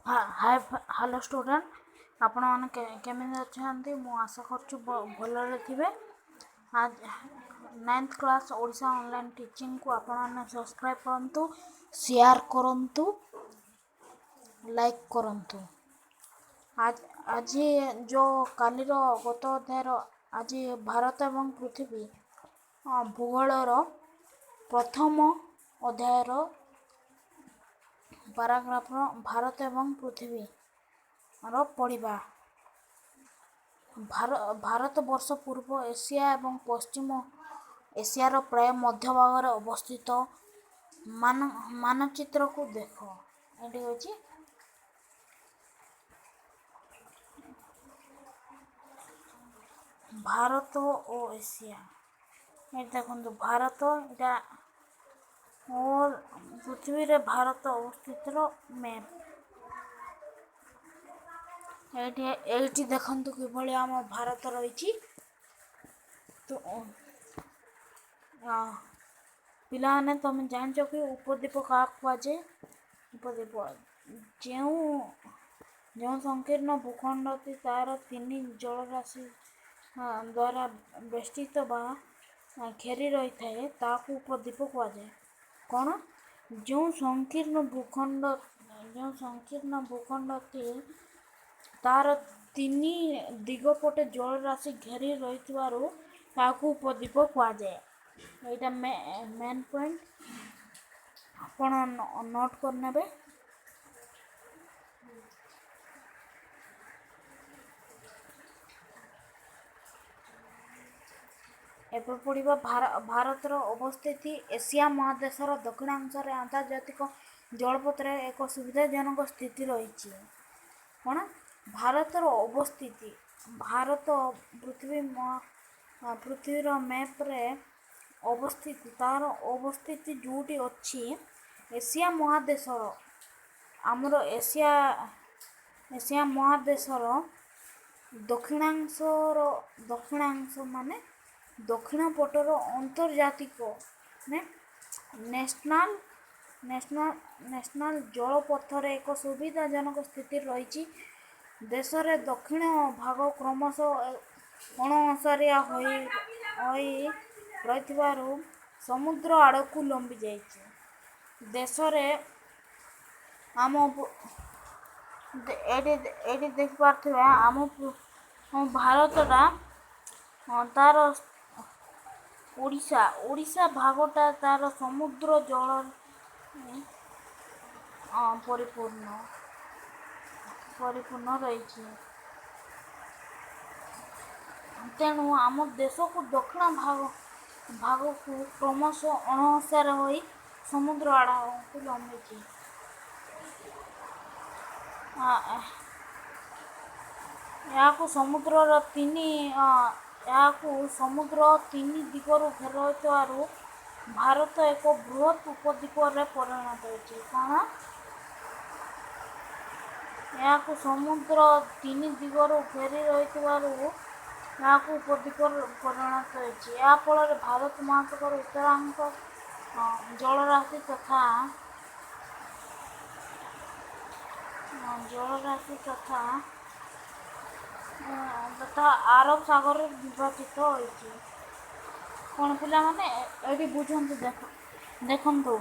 Hi hello student आपण केमिति अच्छे मु आशा करूँ भलरे थे। आज 9th class Odisha online teaching को आपण सब्सक्राइब करंतु, शेयर करंतु, लाइक करंतु। आज आज जो कालीर गत अध्यायर आज भारत एवं पृथ्वी भूगोलर प्रथम अध्यायर पैराग्राफ भारत एवं पृथ्वी पढ़ा। भारत वर्ष पूर्व एशिया एवं पश्चिम एशियार प्राय मध्य भाग अवस्थित। मानचित्र को देख ये भारत और एशिया देखो भारत इटा और पृथ्वी रे भारत अवस्थित मैप ये देखु कि आम भारत रही। तो पिलाने तुम जान कि उपद्वीप क्या कहुए। उपद्वीप जो संकीर्ण भूखंड अति तार 3 जलराशि द्वारा बेष्टित घेरी रही थाए ताकू उपद्वीप कहुए। कौन जो संकीर्ण भूखंड अति तार 3 दिगपटे जलराशि घेरी रही ताकू उपद्वीप कहुए। यहाँ मेन पॉइंट आपण नोट करने। एपर पढ़ा भारतर अवस्थिति एशिया महादेशर दक्षिणांश आंतर्जातिक जलपथर एक सुविधाजनक स्थिति रही। कौन भारतर अवस्थिति भारत पृथ्वीर मैप रे अवस्थिति तार अवस्थिति जोटी अच्छी एशिया महादेशर आमर एशिया महादेशर दक्षिणांश माने दक्षिण पटर अंतर्जातिक नेशनल जलपथर एक सुविधाजनक स्थिति रही। देश रे दक्षिण भाग क्रमश अणअसारिया रही समुद्र आड़ को लंबी जाइए। देश रे आम एटी देख पार्थिबा आम भारतटा तार ओडिशा भागटा तार समुद्र जल परिपूर्ण रही। तेणु आम देश को दक्षिण भाग को क्रमश अणअसार हो समुद्र आड़ा को लंबी। यहाँ समुद्र 3 दिगरू घेर भारत एक बृहत उपद्वीप परिणत होती। कौन यहाँ समुद्र 3 दिगरू घेरी रही उपद्वीप परिणत होती। या फल भारत महासागर उत्तरांक जलराशि तथा आरब सागर विभाजित होती। कौन पिला माने ये बुझंतु देखंतु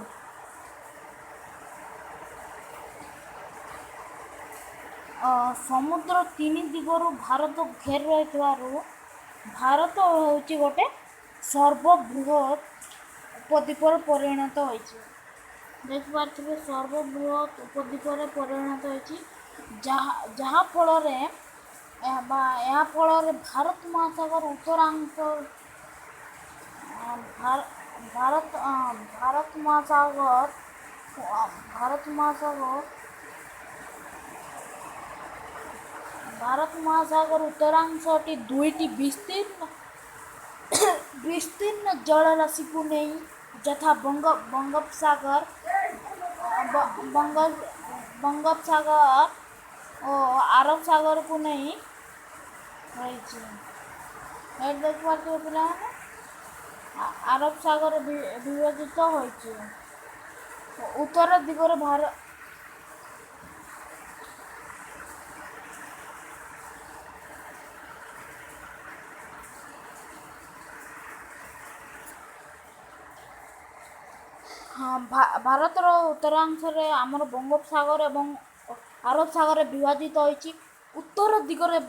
समुद्र 3 दिगरू भारत घेर रही भारत होची गोटे सर्वबृहत उपद्वीप परिणत होती। देख पार्थिबे सर्वबृहत उपद्वीप परिणत होती। जहाँ फल या फल भारत महासागर उत्तरांश भारत महासागर उत्तरांशटी 2टी विस्तीर्ण जलराशि को नहीं यथा बंगोपसागर और अरब सागर को नहीं रही। देख पार्थिबे पिला अरब सागर विभाजित होती। उत्तर दिगरे ହଁ, ଭାରତର ଉତ୍ତରାଂଶରେ ଆମର ବଙ୍ଗୋପସାଗର ଏବଂ ଆରବ ସାଗରରେ ବିଭାଜିତ ହୋଇଛି। ଉତ୍ତର ଦିଗରେ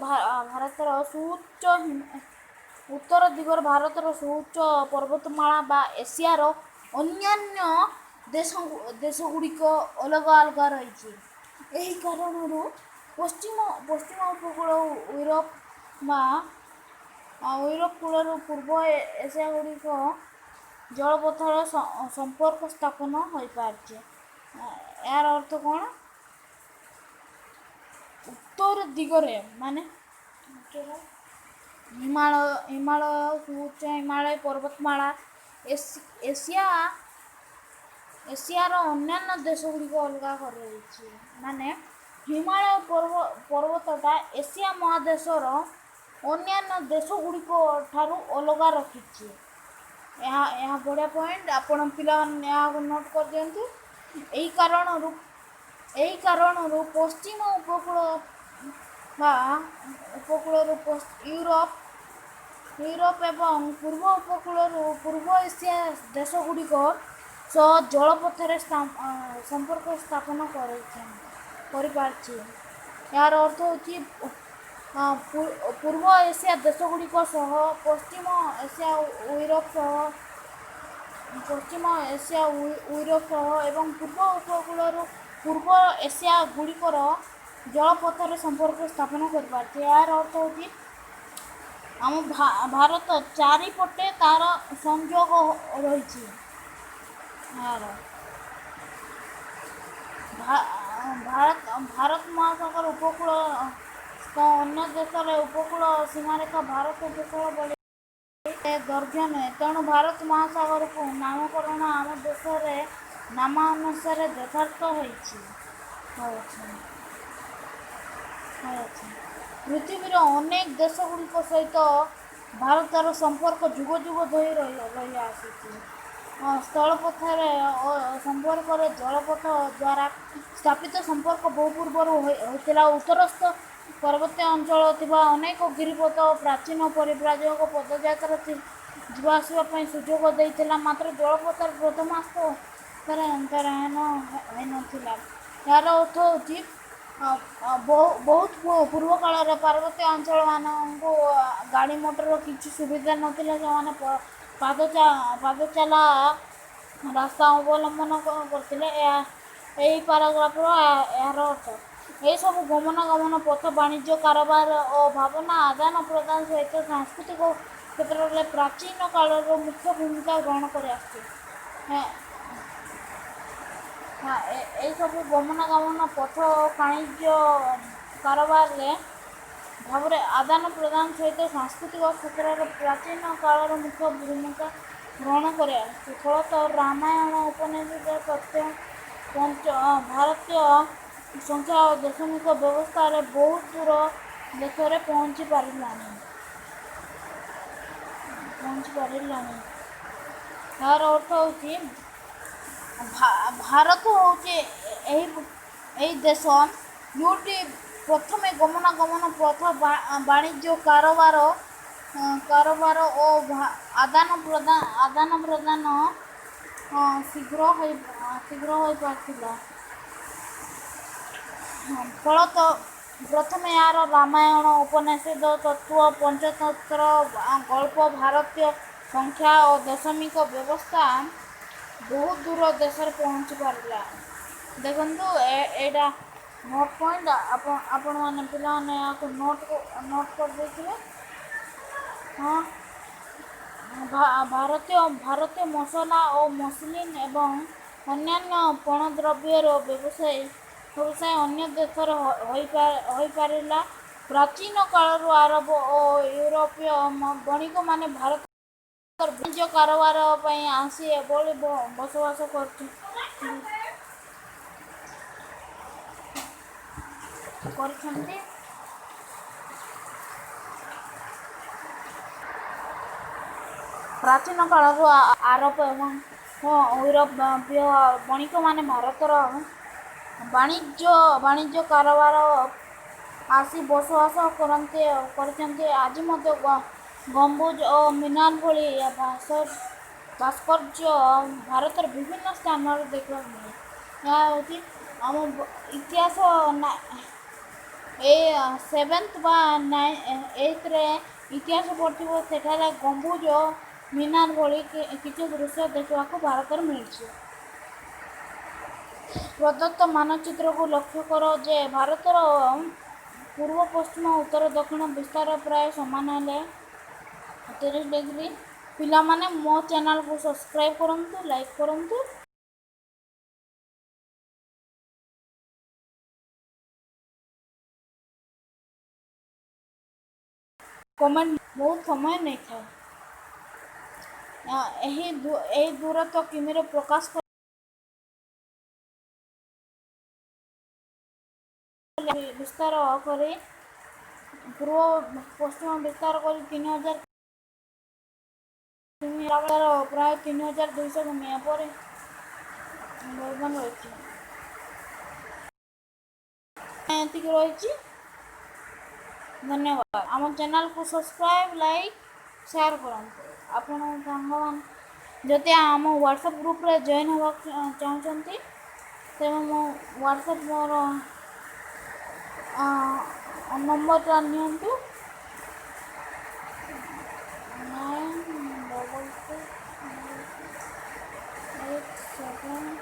ଭାରତର ସୁଉଚ୍ଚ ପର୍ବତମାଳା ବା ଏସିଆର ଅନ୍ୟାନ୍ୟ ଦେଶଗୁଡ଼ିକ ଅଲଗା ଅଲଗା ରହିଛି। ଏହି କାରଣରୁ ପଶ୍ଚିମ ଉପକୂଳ ୟୁରୋପ କୂଳରୁ ପୂର୍ବ ଏସିଆଗୁଡ଼ିକ ଜଳପଥର ସମ୍ପର୍କ ସ୍ଥାପନ ହୋଇପାରିଛି। ଏହାର ଅର୍ଥ କ'ଣ? ଉତ୍ତର ଦିଗରେ ମାନେ ହିମାଳୟ ସୁଉଚ୍ଚ ହିମାଳୟ ପର୍ବତମାଳା ଏସିଆର ଅନ୍ୟାନ୍ୟ ଦେଶଗୁଡ଼ିକ ଅଲଗା କରି ରହିଛି। ମାନେ ହିମାଳୟ ପର୍ବତଟା ଏସିଆ ମହାଦେଶର ଅନ୍ୟାନ୍ୟ ଦେଶଗୁଡ଼ିକ ଠାରୁ ଅଲଗା ରଖିଛି। ଏହା ବଢ଼ିଆ ପଏଣ୍ଟ, ଆପଣ ପିଲାମାନେ ଏହାକୁ ନୋଟ୍ କରିଦିଅନ୍ତୁ। ଏହି କାରଣରୁ ପଶ୍ଚିମ ଉପକୂଳରୁ ୟୁରୋପ ଏବଂ ପୂର୍ବ ଉପକୂଳରୁ ପୂର୍ବ ଏସିଆ ଦେଶଗୁଡ଼ିକ ସହ ଜଳପଥରେ ସମ୍ପର୍କ ସ୍ଥାପନ କରିପାରିଛି। ଏହାର ଅର୍ଥ ହେଉଛି ପୂର୍ବ ଏସିଆ ଦେଶଗୁଡ଼ିକ ସହ ପଶ୍ଚିମ ଏସିଆ ୟୁରୋପ ସହ ଏବଂ ପୂର୍ବ ଉପକୂଳରୁ ପୂର୍ବ ଏସିଆ ଗୁଡ଼ିକର ଜଳପଥରେ ସମ୍ପର୍କ ସ୍ଥାପନ କରିପାରିଛି। ଏହାର ଅର୍ଥ ହେଉଛି ଆମ ଭାରତ ଚାରିପଟେ ତା'ର ସଂଯୋଗ ରହିଛି। ଭାରତ ମହାସାଗର ଉପକୂଳ ଅନ୍ୟ ଦେଶର ଉପକୂଳ ସୀମାରେଖା ଭାରତ ଉପକୂଳ ଭଳି ଦୈର୍ଘ୍ୟ ନୁହେଁ। ତେଣୁ ଭାରତ ମହାସାଗରକୁ ନାମକରଣ ଆମ ଦେଶରେ ନାମାନୁସାରେ ଯଥାର୍ଥ ହୋଇଛି। ପୃଥିବୀର ଅନେକ ଦେଶଗୁଡ଼ିକ ସହିତ ଭାରତର ସମ୍ପର୍କ ଯୁଗ ଯୁଗ ଧରି ରହିଆସିଛି। ସ୍ଥଳପଥରେ ସମ୍ପର୍କରେ ଜଳପଥ ଦ୍ୱାରା ସ୍ଥାପିତ ସମ୍ପର୍କ ବହୁ ପୂର୍ବରୁ ହୋଇଥିଲା। ଉତ୍ତରସ୍ଥ ପାର୍ବତ୍ୟ ଅଞ୍ଚଳ ଥିବା ଅନେକ ଗିରିପଥ ଓ ପ୍ରାଚୀନ ପରିବ୍ରାଜକ ପଦଯାତ୍ରା ଯିବା ଆସିବା ପାଇଁ ସୁଯୋଗ ଦେଇଥିଲା, ମାତ୍ର ଜଳପଥର ପ୍ରଥମାବସ୍ଥାରେ ଅନ୍ତରାୟନ ହୋଇନଥିଲା। ଏହାର ଅର୍ଥ ହେଉଛି ବହୁତ ପୂର୍ବ କାଳରେ ପାର୍ବତ୍ୟ ଅଞ୍ଚଳମାନଙ୍କୁ ଗାଡ଼ି ମଟରର କିଛି ସୁବିଧା ନଥିଲା। ସେମାନେ ପାଦଚାଲା ରାସ୍ତା ଅବଲମ୍ବନ କରୁଥିଲେ। ଏହି ପାରାଗ୍ରାଫର ଏହାର ଅର୍ଥ ଏହିସବୁ ଗମନାଗମନ ପଥ ବାଣିଜ୍ୟ କାରବାର ଓ ଭାବନା ଆଦାନ ପ୍ରଦାନ ସହିତ ସାଂସ୍କୃତିକ କ୍ଷେତ୍ରରେ ପ୍ରାଚୀନ କାଳରୁ ମୁଖ୍ୟ ଭୂମିକା ଗ୍ରହଣ କରିଆସିଛି। ଏହିସବୁ ଗମନାଗମନ ପଥ ବାଣିଜ୍ୟ କାରବାରରେ ଭାବରେ ଆଦାନ ପ୍ରଦାନ ସହିତ ସାଂସ୍କୃତିକ କ୍ଷେତ୍ରରେ ପ୍ରାଚୀନ କାଳରୁ ମୁଖ୍ୟ ଭୂମିକା ଗ୍ରହଣ କରିଆସିଛି। ଫଳତଃ ରାମାୟଣ ଉପନିଷଦ ତଥ୍ୟ ଭାରତୀୟ ସଂଖ୍ୟା ଓ ଦଶମିକ ବ୍ୟବସ୍ଥାରେ ବହୁତ ଦୂର ଦେଶରେ ପହଞ୍ଚି ପାରିଲାଣି। ଏହାର ଅର୍ଥ ହେଉଛି ଭାରତ ହେଉଛି ଏହି ଦେଶ ଯେଉଁଠି ପ୍ରଥମେ ଗମନାଗମନ ପଥ ବାଣିଜ୍ୟ କାରବାର ଓ ଆଦାନ ପ୍ରଦାନ ଶୀଘ୍ର ହୋଇପାରିଥିଲା। ଫଳତଃ ପ୍ରଥମେ ଏହାର ରାମାୟଣ ଉପନିଷଦ ତତ୍ତ୍ୱ ପଞ୍ଚତନ୍ତ୍ର ଗଳ୍ପ ଭାରତୀୟ ସଂଖ୍ୟା ଓ ଦଶମିକ ବ୍ୟବସ୍ଥା ବହୁତ ଦୂର ଦେଶରେ ପହଞ୍ଚି ପାରିଲା। ଦେଖନ୍ତୁ ଏଇଟା ନୋଟ୍ ପଏଣ୍ଟ, ଆପଣମାନେ ପିଲାମାନେ ଏହାକୁ ନୋଟ୍ କରିଦେଇଥିବେ। ହଁ, ଭାରତୀୟ ମସଲା ଓ ମସଲିନ୍ ଏବଂ ଅନ୍ୟାନ୍ୟ ପଣ୍ୟଦ୍ରବ୍ୟର ବ୍ୟବସାୟ ଅନ୍ୟ ଦେଶରେ ହୋଇପାରିଲା। ପ୍ରାଚୀନ କାଳରୁ ଆରବ ଓ ୟୁରୋପୀୟ ବଣିକମାନେ ଭାରତର ବାଣିଜ୍ୟ କାରବାର ପାଇଁ ଆସି ଏଭଳି ବସବାସ କରିଛନ୍ତି। ପ୍ରାଚୀନ କାଳରୁ ଆରବ ଏବଂ ୟୁରୋପୀୟ ବଣିକମାନେ ଭାରତର ବାଣିଜ୍ୟ କାରବାର ଆସି ବସବାସ କରିଛନ୍ତି। ଆଜି ମଧ୍ୟ ଗମ୍ବୁଜ ଓ ମିନାର ଭଳି ଭାସ୍କର୍ଯ୍ୟ ଭାରତର ବିଭିନ୍ନ ସ୍ଥାନରେ ଦେଖିବାକୁ ମିଳେ। ଏହା ହେଉଛି ଆମ ଇତିହାସ ଏ ସେଭେନ୍ଥ ବା ଏଇଥରେ ଇତିହାସ ପଢ଼ିଥିବ, ସେଠାରେ ଗମ୍ବୁଜ ମିନାର ଭଳି କିଛି ଦୃଶ୍ୟ ଦେଖିବାକୁ ଭାରତରେ ମିଳିଛି। ପ୍ରଦତ୍ତ ମାନଚିତ୍ରକୁ ଲକ୍ଷ୍ୟ କର ଯେ ଭାରତର ପୂର୍ବ ପଶ୍ଚିମ ଉତ୍ତର ଦକ୍ଷିଣ ବିସ୍ତାର ପ୍ରାୟ ସମାନ ହେଲେ 30°। ପିଲାମାନେ ମୋ ଚ୍ୟାନେଲକୁ ସବସ୍କ୍ରାଇବ୍ କରନ୍ତୁ, ଲାଇକ୍ କରନ୍ତୁ। କମେଣ୍ଟ ବହୁତ ସମୟ ନେଇଥାଏ। ଏହି ଦୂରତ୍ୱ କିମିରେ ପ୍ରକାଶ ବିସ୍ତାର କରି ପୂର୍ବ ପଶ୍ଚିମ ବିସ୍ତାର କରି 3000 ପ୍ରାୟ 3200 କିମି ଏପରି ବ୍ୟବଧାନ ରହିଛି। ଏତିକି ରହିଛି। ଧନ୍ୟବାଦ। ଆମ ଚ୍ୟାନେଲକୁ ସବସ୍କ୍ରାଇବ୍, ଲାଇକ୍, ସେୟାର କରନ୍ତୁ। ଆପଣ ସାଙ୍ଗମାନେ ଯଦି ଆମ ହ୍ୱାଟ୍ସଆପ୍ ଗ୍ରୁପ୍ରେ ଜଏନ୍ ହେବାକୁ ଚାହୁଁଛନ୍ତି, ତେବେ ମୋ ହ୍ୱାଟ୍ସଆପ୍ ମୋର ନମ୍ବରଟା ନିଅନ୍ତୁ 968687।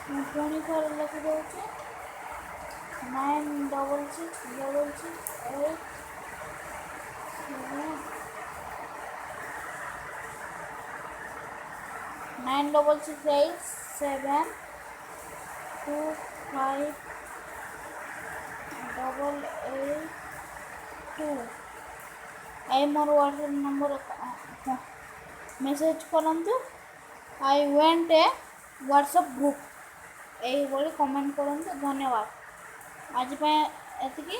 ମୁଁ ପୁଣି ଥରେ ଲେଖିଦେଉଛି 966687। 9667258882। এই ମୋର ହ୍ୱାଟ୍ସଆପ୍ ନମ୍ବର ମେସେଜ୍ କରନ୍ତୁ। I went A WhatsApp group, ଏଇଭଳି କମେଣ୍ଟ କରନ୍ତୁ। ଧନ୍ୟବାଦ। ଆଜି ପାଇଁ ଏତିକି।